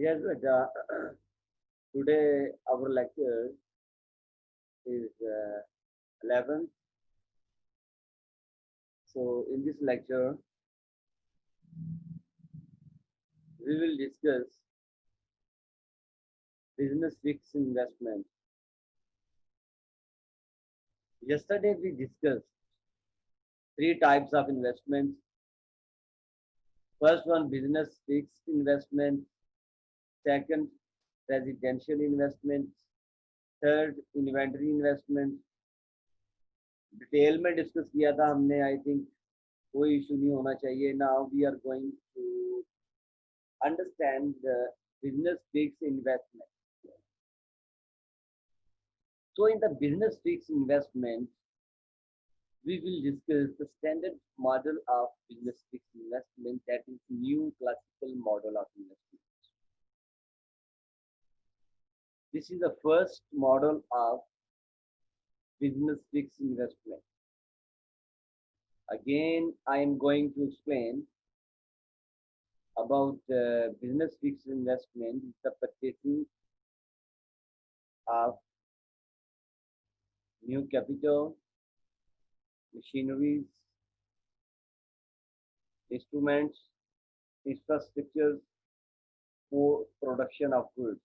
Yes, but today our lecture is 11th. So in this lecture, we will discuss business fixed investment. Yesterday we discussed three types of investments. First one, business fixed investment. Second, residential investment. Third, inventory investment. Detail में discuss किया था हमने. I think कोई issue नहीं होना चाहिए. Now we are going to understand the business fix investment. So in the business fixed investment, we will discuss the standard model of business fixed investment, that is new classical model of investment. This is the first model of business fixed investment. Again, I am going to explain about business fixed investment. It's the purchasing of new capital, machineries, instruments, infrastructures for production of goods.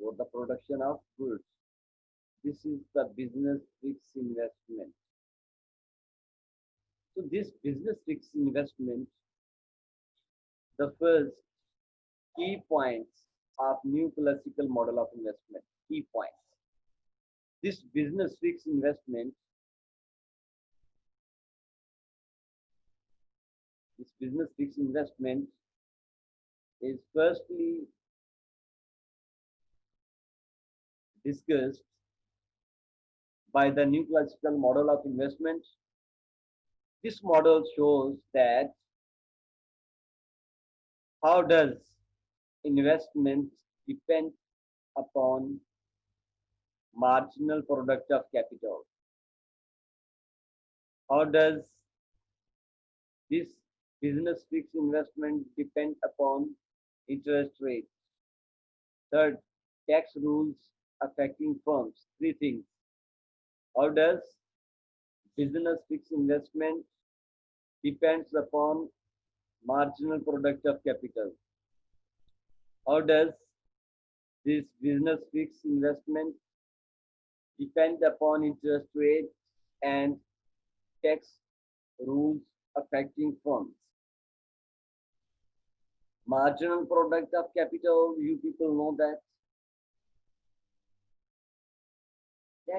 For the production of goods. This is the business fixed investment. So this business fixed investment, the first key points of new classical model of investment. Key points. This business fixed investment, is firstly discussed by the new classical model of investment. This model shows that how does investment depend upon marginal product of capital. How does this business fixed investment depend upon interest rates? Third, tax rules affecting firms. Three things. How does business fixed investment depends upon marginal product of capital? How does this business fixed investment depend upon interest rates and tax rules affecting firms? Marginal product of capital, you people know that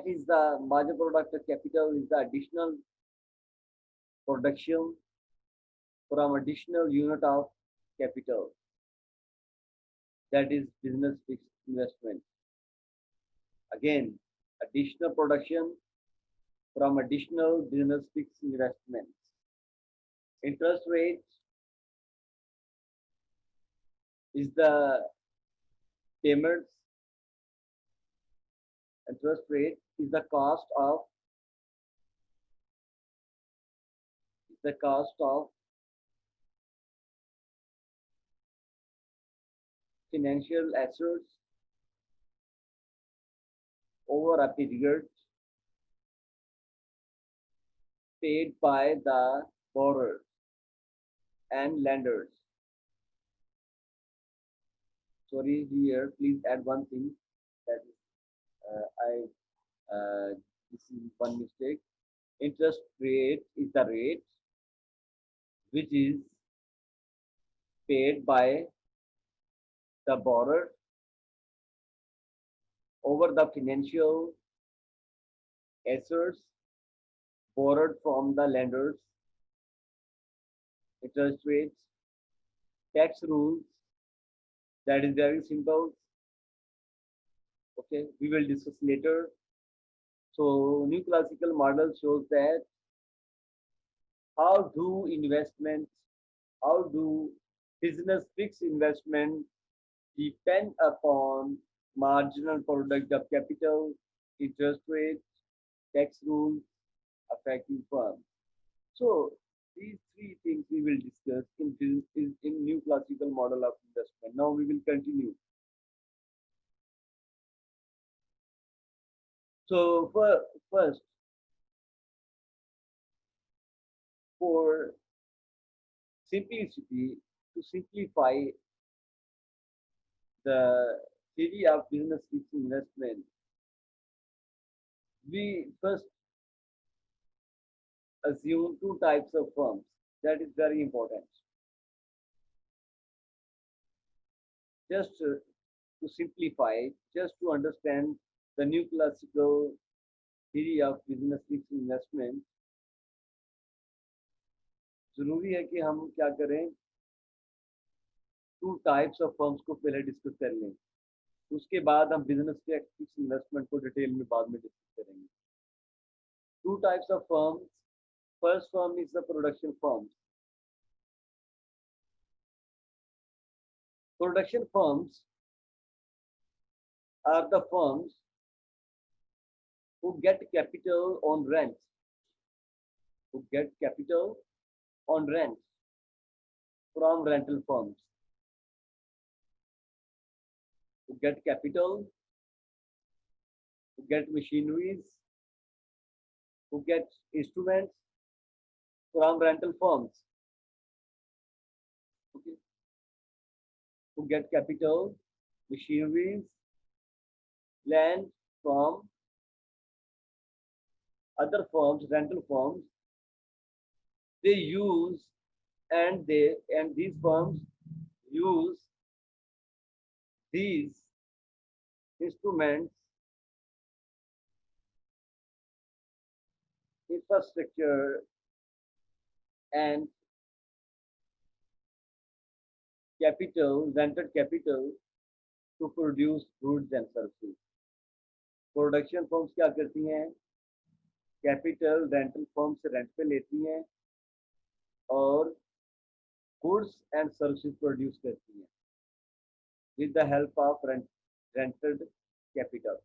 is the marginal product of capital is the additional production from additional unit of capital. That is business fixed investment. Again, additional production from additional business fixed investments. Interest rate is the payments. Interest rate is the cost of financial assets over a period paid by the borrowers and lenders. Sorry, here please add one thing, that is this is one mistake. Interest rate is the rate which is paid by the borrower over the financial assets borrowed from the lenders. Interest rates, tax rules, that is very simple. Okay, we will discuss later. So new classical model shows that how do business fixed investment depend upon marginal product of capital, interest rates, tax rules affecting firms. So These three things we will discuss in new classical model of investment. Now we will continue. So first, for simplicity, to simplify the theory of business fixed investment, we first assume two types of firms. That is very important. Just to simplify, just to understand the new classical theory of business fixed investment, जरूरी है कि हम क्या करें, two types of firms को पहले discuss कर लें, उसके बाद हम बिजनेस के फिक्स इन्वेस्टमेंट को डिटेल में बाद में डिस्कस करेंगे. Two types of firms. First firm is the production firms. Production firms are the firms who get capital on rent, who get capital on rent from rental firms, who get capital, who get machineries, who get instruments from rental firms. Okay. Who get capital, machineries, land from other firms, rental firms. They use and these firms use these instruments, infrastructure, and capital, rented capital, to produce goods and services. Production firms क्या करती हैं, capital rental firm से rent पे लेती हैं और goods and services produce करती हैं with the help of rented capital.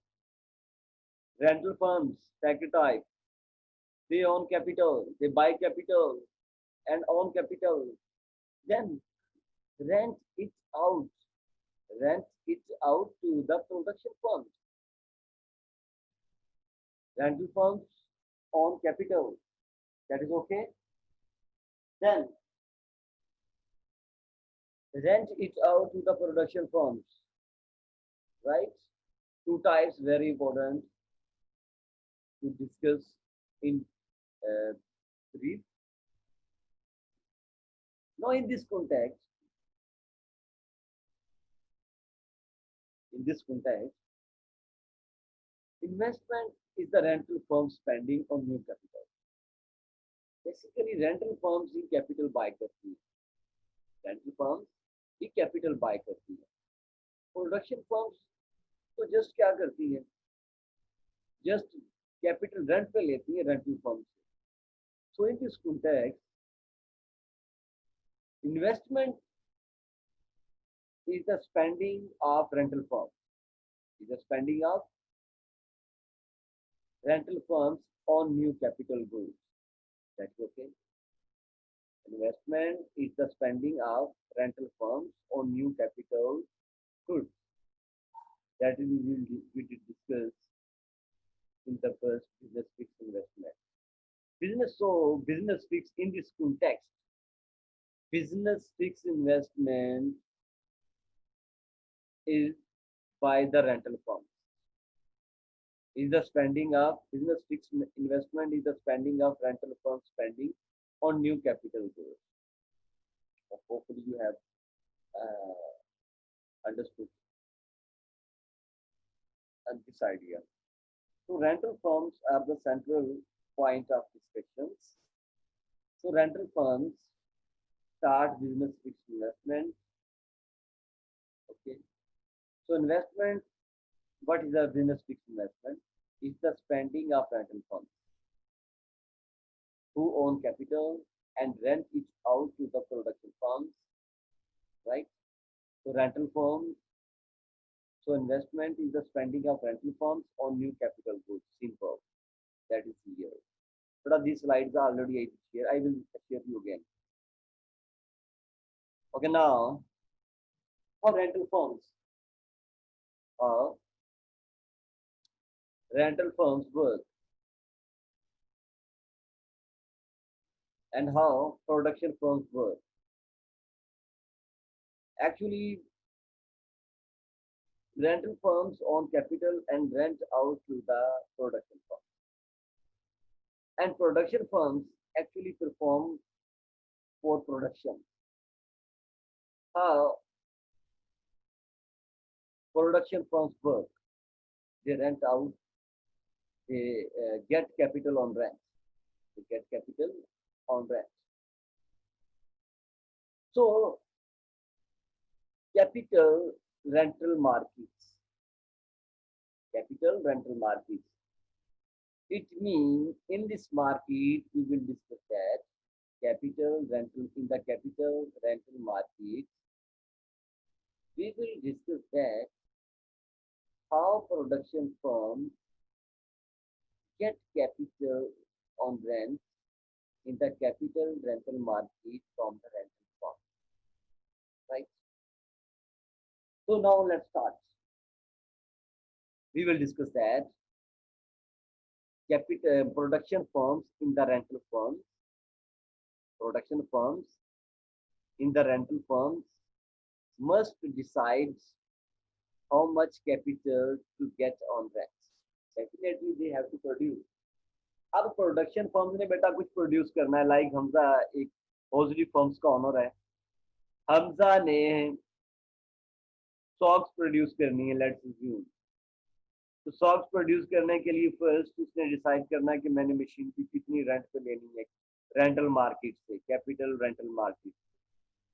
Rental firms, second type, they own capital, they buy capital and own capital, then rent it out, rent it out to the production firms. Rental firms own capital, that is okay. Then rent it out to the production firms, right? Two types, very important to discuss in brief. Now in this context, investment is the rental firm spending on new capital. Basically rental firms he capital buy करती है, rental firms ही capital buy करती है. Production firms तो just क्या करती है, just capital rent पे लेती है rental firms से. So in this context, investment is the spending of rental firms, is the spending of rental firms on new capital goods. That's okay. Investment is the spending of rental firms on new capital goods. That we did discuss in the first business fixed investment. Business fixed in this context, business fixed investment is by the rental firms. Is the spending of business fixed investment is the spending of rental firms spending on new capital goods. Hopefully you have understood this idea. So rental firms are the central point of discussions. So rental firms start business fixed investment. Okay. So investment, what is a business fixed investment? Is the spending of rental firms who own capital and rent it out to the production firms, right? So rental firms, so investment is the spending of rental firms on new capital goods. Simple. That is here. but these slides are already I share. I will share you again. Okay, now for rental firms, uh, rental firms work and how production firms work. Actually, rental firms own capital and rent out to the production firm. And production firms actually perform for production. How production firms work? They rent out, they get capital on rent. They get capital on rent. So, capital rental markets. Capital rental markets. It means in this market, we will discuss that capital rental, in the capital rental market, we will discuss that how production firms get capital on rent in the capital rental market from the rental firm. Right? So now let's start. We will discuss that capital production firms in the rental firms, production firms in the rental firms must decide how much capital to get on rent. Definitely they have to produce. अब production firm ने बेटा कुछ produce करना है, like Hamza एक hosiery firms का honour है, हमजा ने सॉक्स प्रोड्यूस करनी है, लेट्स अज्यूम। तो सॉक्स प्रोड्यूस करने के लिए फर्स्ट उसने डिसाइड करना है कि मैंने मशीन की कितनी रेंट पे लेनी है, रेंटल मार्केट से, कैपिटल रेंटल मार्केट।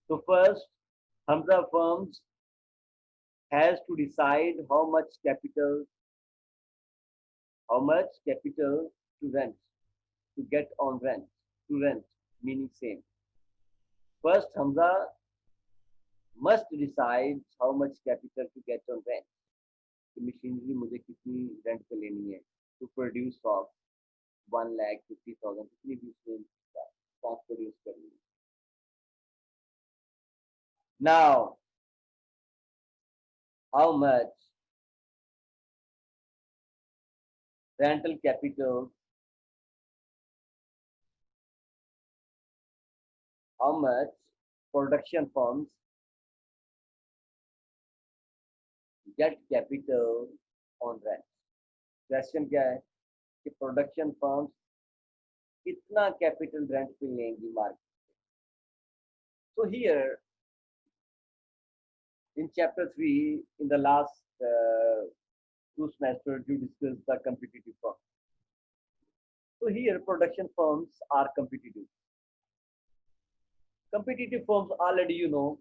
तो first Hamza firms has to decide how much capital to rent, to get on rent, to rent, meaning same. First, Hamza must decide how much capital to get on rent. The machinery मुझे कितनी rent पे लेनी है to produce stock 1,50,000 कितनी भी उसमें stock produce करनी है. Now, how much rental capital, how much production firms get capital on rent? Question क्या है कि production firms कितना capital rent पे लेंगी market से? So here in chapter 3, in the last 2 semesters, you discussed the competitive firms. So here production firms are competitive. Competitive firms already you know.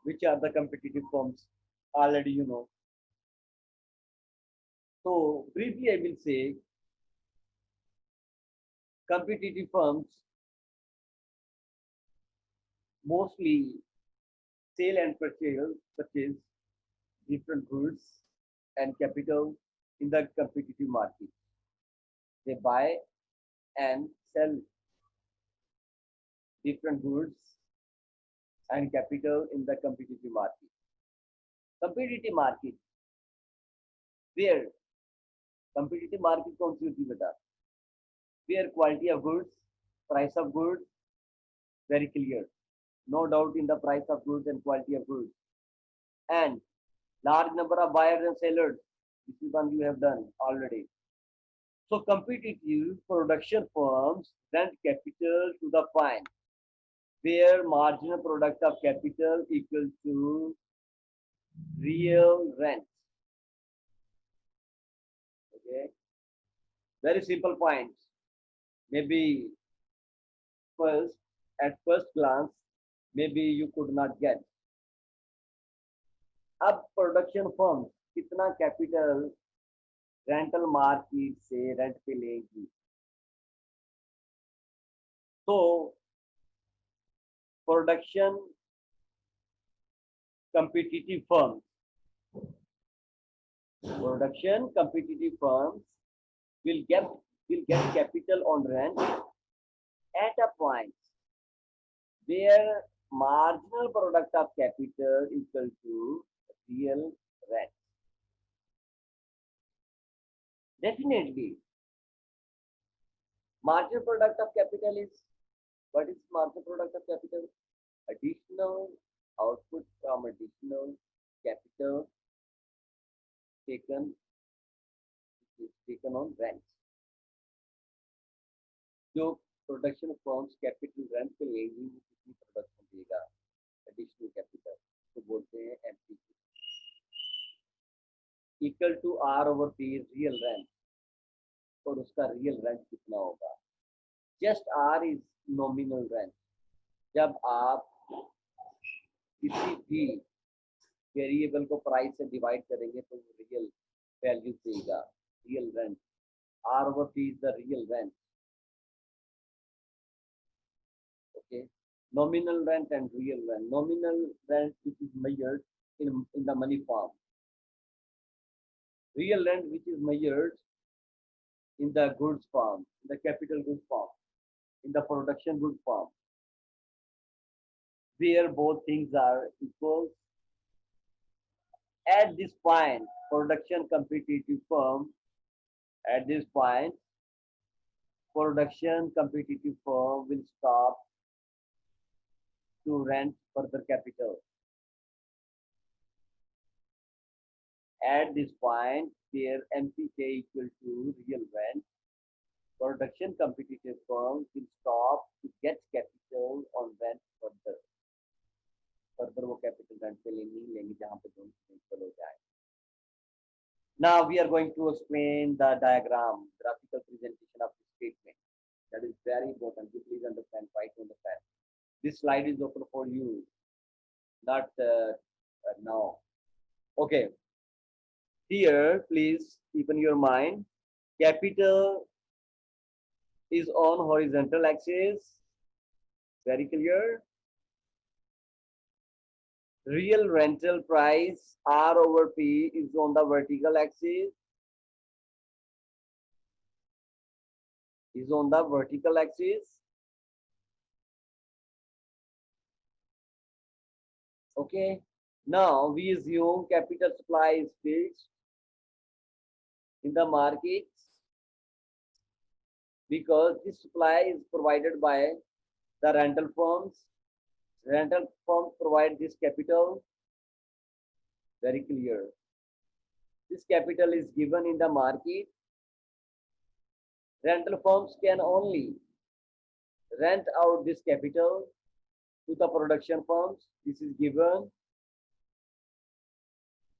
Which are the competitive firms? Already you know. So briefly I will say competitive firms mostly sell and purchase different goods and capital in the competitive market. They buy and sell different goods and capital in the competitive market. Competitive market, where competitive market कौन सी होती है बेटा? Where quality of goods, price of goods, very clear. No doubt in the price of goods and quality of goods. And large number of buyers and sellers. This is one you have done already. So competitive production firms rent capital to the fine, where marginal product of capital equal to real rent. Okay. Very simple points. Maybe at first glance, maybe you could not get. अब production firm कितना capital rental market से rent पे लेगी? तो production competitive firms will get capital on rent at a point where marginal product of capital equal to real rent. Definitely, marginal product of capital is, what is marginal product of capital? Additional output from additional capital taken is taken on rent. जो production forms capital rent पे लेंगी वो कितनी production देगा additional capital तो बोलते हैं MPK equal to R over P real rent और उसका रियल रेंट कितना होगा. Just R is nominal rent. जब आप किसी भी वेरिएबल को प्राइस से डिवाइड करेंगे तो वो रियल वैल्यू देगा, real rent. R over P is the real rent. Okay, nominal rent and real rent. Nominal rent which is measured in the money form. Real rent which is measured in the goods form, in the capital goods form, in the production goods form, where both things are equal. At this point, production competitive firm, at this point, production competitive firm will stop to rent further capital. At this point, where MPK equal to real rent, production competitive firm will stop to get capital on rent further. Further वो capital rent पे नहीं लेंगे जहाँ पे दोनों equal हो जाए. Now we are going to explain the diagram, graphical presentation of this statement. That is very important. You please understand, try to understand. This slide is open for you, not now. Okay. Here, please keep in your mind, capital is on horizontal axis. Very clear. Real rental price R over P is on the vertical axis. Is on the vertical axis. Okay. Now we assume capital supply is fixed in the markets because this supply is provided by the rental firms. Rental firms provide this capital. Very clear. This capital is given in the market. Rental firms can only rent out this capital to the production firms. This is given.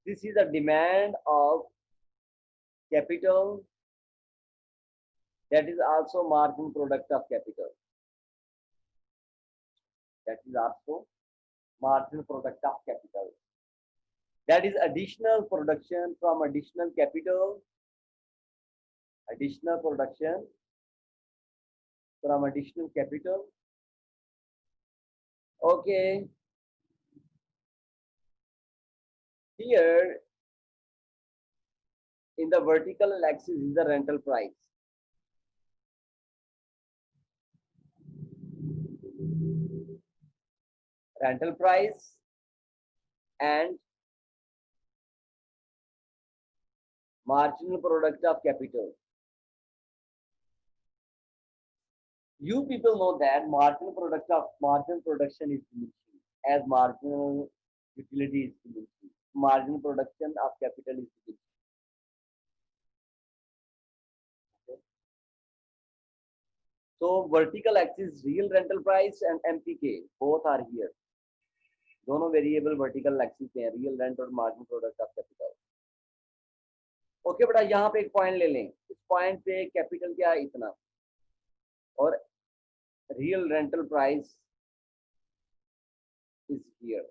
This is the demand of capital. That is also margin product of capital. That is also marginal product of capital. That is additional production from additional capital. Additional production from additional capital. Okay. Here in the vertical axis is the rental price. Rental price and marginal product of capital. You people know that marginal production is diminishing as marginal utility is diminishing. Marginal production of capital is diminishing. Okay. So vertical axis real rental price and MPK both are here. दोनों variable vertical axis पे हैं, real rent और margin product of capital. Okay बेटा, यहाँ पे एक point ले लें. इस पॉइंट पे कैपिटल क्या है इतना और real rental price is here.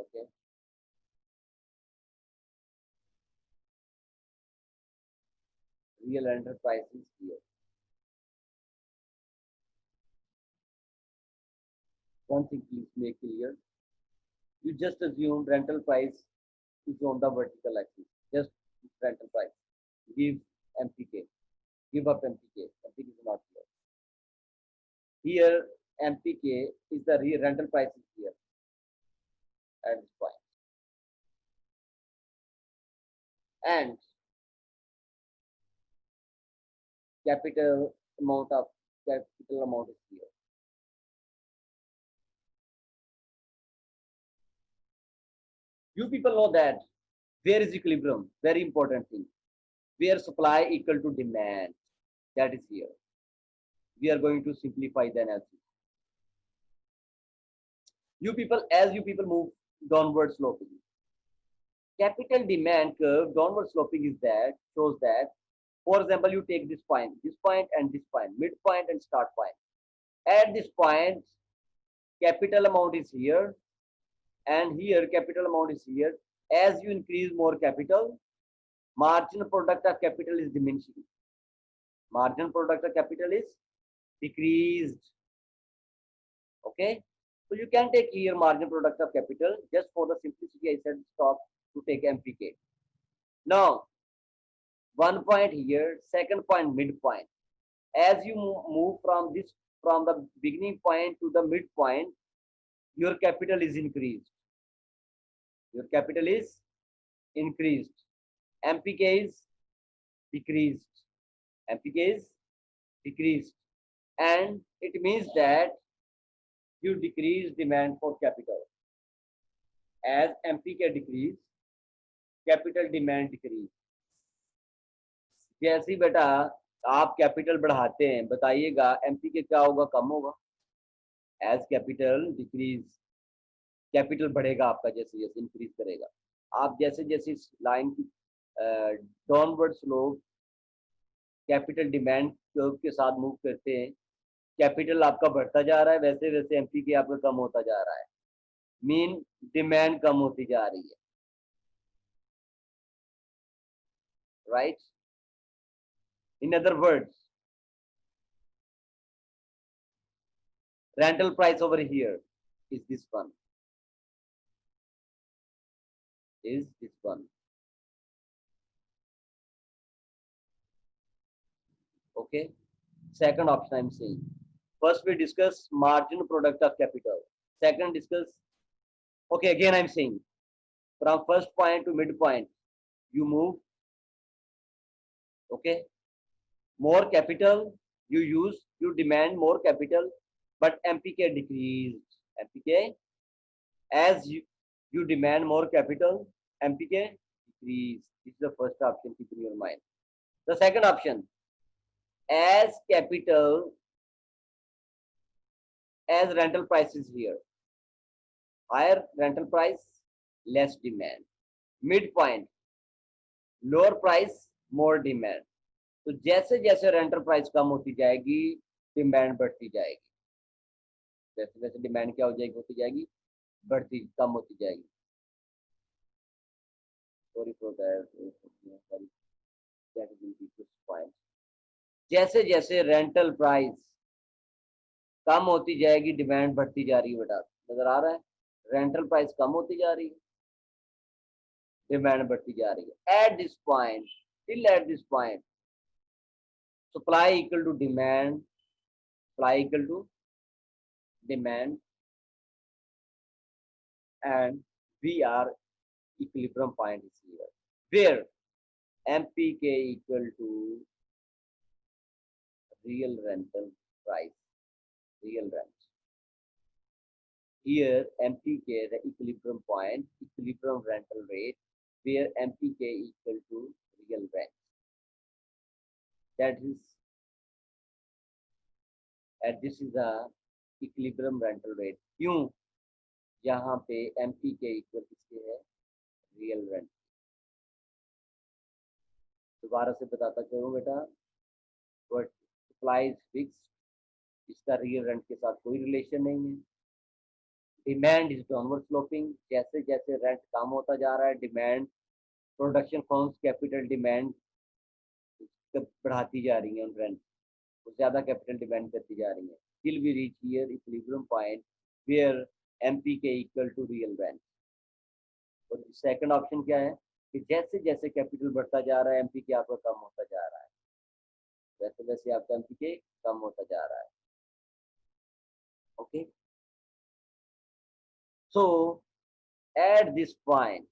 Okay, real enterprise is here. One thing please make clear. You just assume rental price is on the vertical axis. Just rental price. Give MPK. Give up MPK. MPK is not here. Here, MPK is the real rental price is here at this point. And capital amount is here. You people know that where is equilibrium? Very important thing. Where supply equal to demand. That is here. We are going to simplify the analysis. As you people move downward sloping. Capital demand curve downward sloping is that shows that, for example, you take this point and this point, midpoint and start point. At this point, capital amount is here, and here capital amount is here. As you increase more capital, marginal product of capital is diminishing. Marginal product of capital is decreased. Okay, so you can take here marginal product of capital. Just for the simplicity, I said stop to take MPK. Now, one point here, second point, midpoint. As you move from the beginning point to the midpoint, your capital is increased. Your capital is increased. MPK is decreased. MPK is decreased. And it means that you decrease demand for capital. As MPK decrease, capital demand decrease. जैसे बेटा आप capital बढ़ाते हैं, बताइएगा MPK क्या होगा? कम होगा. As capital decrease, capital बढ़ेगा आपका जैसे जैसे इंक्रीज करेगा. आप जैसे जैसे इस लाइन की downward slope capital demand curve के साथ मूव करते हैं, कैपिटल आपका बढ़ता जा रहा है, वैसे वैसे MPK आपका कम होता जा रहा है. मीन डिमांड कम होती जा रही है. Right? In other words, rental price over here is this one. Is this one. Okay. Second option I'm saying. First we discuss marginal product of capital. Second discuss. Okay, again I'm saying from first point to midpoint you move. Okay. More capital you use, you demand more capital, but MPK decreased. MPK, as you demand more capital, MPK decrease. This is the first option, keep in your mind. The second option, as rental price is here, higher rental price, less demand. Midpoint, lower price, more demand. तो जैसे जैसे rental price कम होती जाएगी, demand बढ़ती जाएगी. वैसे वैसे demand क्या हो जाएगी? होती जाएगी, बढ़ती, कम होती जाएगी. Sorry for that. जैसे जैसे रेंटल प्राइस कम होती जाएगी, डिमांड बढ़ती जा रही है. बेटा नजर आ रहा है? रेंटल प्राइस कम होती जा रही है, डिमांड बढ़ती जा रही है. At this point, till at this point, supply equal to demand, and VR equilibrium point is here, where MPK equal to real rental price, real rent. Here MPK, the equilibrium point, equilibrium rental rate, where MPK equal to real rent. That is, and this is the equilibrium rental rate. क्यों? यहाँ पे MPK equal किसके है? Real rent. दोबारा से बताता चलो बेटा. बट सप्लाई इज फिक्स्ड, इसका रियल रेंट के साथ कोई रिलेशन नहीं है. Demand is downward sloping. जैसे जैसे रेंट कम होता जा रहा है, demand, production firms capital demand बढ़ाती जा रही है, रेंट ज्यादा कैपिटल डिमांड करती जा रही है. Till we reach here equilibrium point where MPK equal to real rent. और सेकंड ऑप्शन क्या है कि जैसे जैसे कैपिटल बढ़ता जा रहा है एमपीके आपका कम होता जा रहा है, वैसे वैसे आपका एमपीके कम होता जा रहा है। Okay, so at this point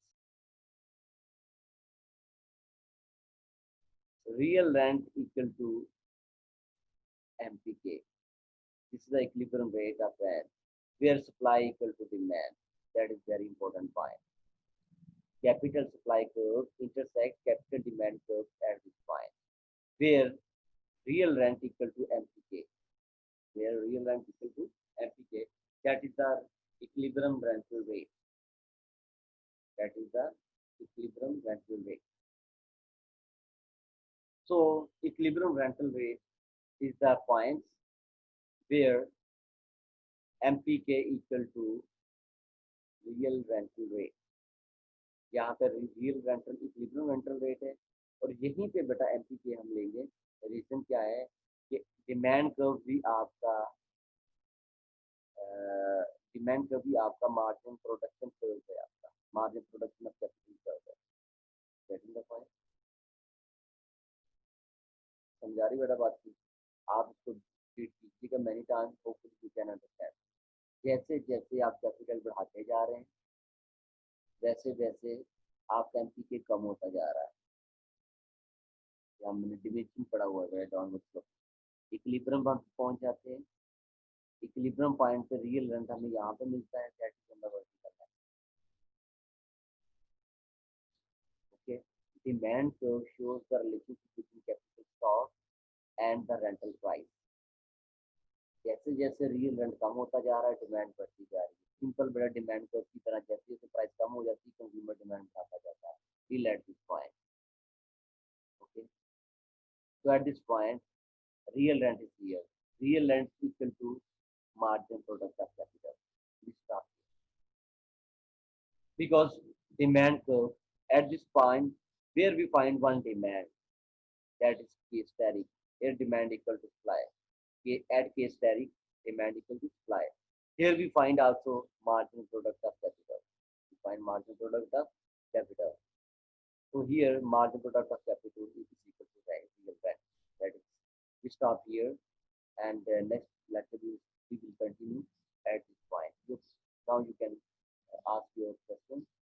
real rent equal to MPK. This is the equilibrium rate of rent where supply equal to demand. That is very important point. Capital supply curve intersect capital demand curve at this point where real rent equal to MPK. Where real rent equal to MPK. That is the equilibrium rental rate. That is the equilibrium rental rate. So equilibrium rental rate is the points where MPK equal to real rental rate. यहाँ पर real rental equilibrium rental rate है और यहीं पे बेटा एमपीके हम लेंगे। Reason क्या है कि डिमांड कर्व भी आपका मार्जिन प्रोडक्शन कर्व है, आपका margin production of capital curve है। Getting the point? समझा रही बेटा बात की? आप इसको रीड कीजिएगा many times, hopefully you can understand. जैसे जैसे आप कैपिटल बढ़ाते जा रहे हैं वैसे वैसे आपका एमपीके कम होता जा रहा है। हमने डिविजन पढ़ा हुआ है डाउनवर्ड स्लोप। इक्विलिब्रियम हम पहुंच जाते हैं, इक्विलिब्रियम पॉइंट पे रियल रेंट हमें यहाँ पे मिलता है, that is the vertical line. Okay, demand curve shows the relationship between capital stock and the rental price. जैसे जैसे रियल रेंट कम होता जा रहा है डिमांड बढ़ती जा रही है। सिंपल बड़ा डिमांड कर्व की तरह जैसे जैसे प्राइस कम हो जाती है कंज्यूमर डिमांड बढ़ता जाता है till at this point. Okay, so at this point real rent is here. Real rent equal to margin product of capital. We stop here. Because demand curve at this point where we find one demand, that is case tariff. Here demand equal to supply. At case tariff demand equal to supply. Here we find also margin product of capital. We find margin product of capital. So here margin product of capital is equal to real rent. That is, we stop here and next lecture we will continue